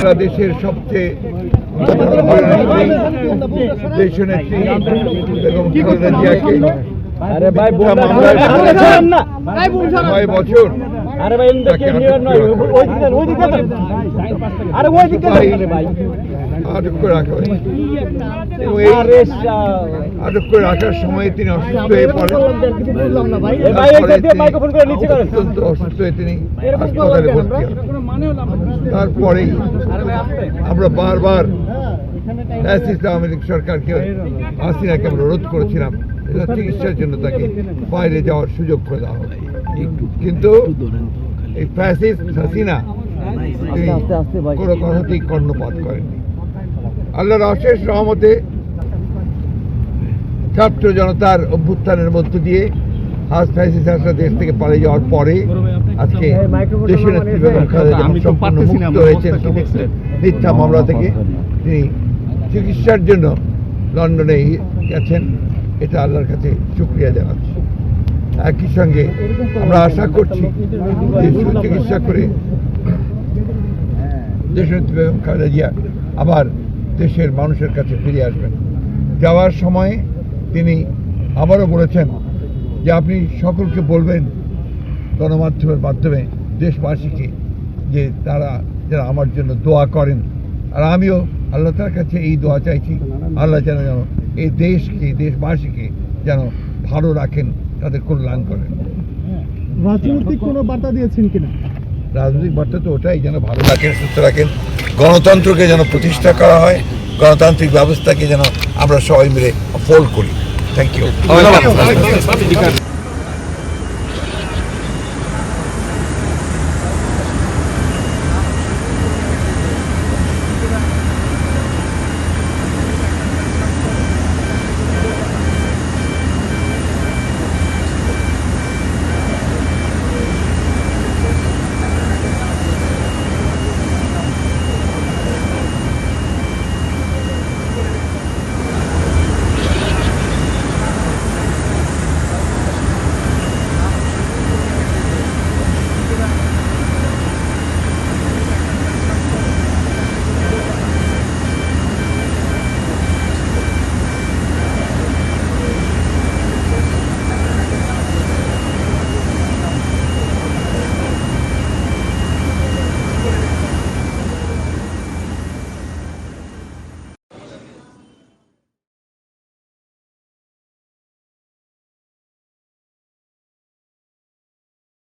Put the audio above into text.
বাংলাদেশের সবচেয়ে দেশনেত্রী বেগম খালেদা জিয়াকে 9 বছর আটক করে রাখা হয়েছে এবং এই আটক করে রাখার সময় তিনি অসুস্থ হয়ে পড়েন। অত্যন্ত অসুস্থ হয়ে তিনি হাসপাতালে ভর্তি হন। তারপরেই আমরা বারবার আওয়ামী লীগ সরকারকে হাসিনাকে আমরা রোধ করেছিলাম চিকিৎসার জন্য তাকে বাইরে যাওয়ার সুযোগ করে দেওয়া হবে, কিন্তু এই ফ্যাসিস্ট হাসিনা তিনি কোনো কথাতেই কর্ণপাত করেননি। আল্লাহর অশেষ রহমতে ছাত্র জনতার অভ্যুত্থানের মধ্য দিয়ে ফ্যাসিস্ট হাসিনা দেশ থেকে পালিয়ে যাওয়ার পরে আজকে দেশের নেত্রী বেগম খালেদা জিয়া সম্পূর্ণ মুক্ত হয়েছেন সমস্ত মিথ্যা মামলা থেকে। তিনি চিকিৎসার জন্য লন্ডনে গেছেন, এটা আল্লাহর কাছে শুকরিয়া জানাচ্ছি। একই সঙ্গে আমরা আশা করছি যে সুচিকিৎসা করে দেশনেত্রী বেগম খালেদা জিয়া আবার দেশের মানুষের কাছে ফিরে আসবেন। যাওয়ার সময় তিনি আবারও বলেছেন যে আপনি সকলকে বলবেন গণমাধ্যমের মাধ্যমে দেশবাসীকে যে তারা যারা আমার জন্য দোয়া করেন, আর আমিও আল্লাহ তার কাছে এই দোয়া চাইছি, আল্লাহ যেন এই দেশকে দেশবাসীকে যেন ভালো রাখেন, তাদের কল্যাণ করেন। রাজনৈতিক কোনো বার্তা দিয়েছেন কিনা? রাজনৈতিক বার্তা তো ওটাই, যেন ভালো রাখেন, সুস্থ রাখেন, গণতন্ত্রকে যেন প্রতিষ্ঠা করা হয়, গণতান্ত্রিক ব্যবস্থাকে যেন আমরা সবাই মিলে ফলো করি। Thank you.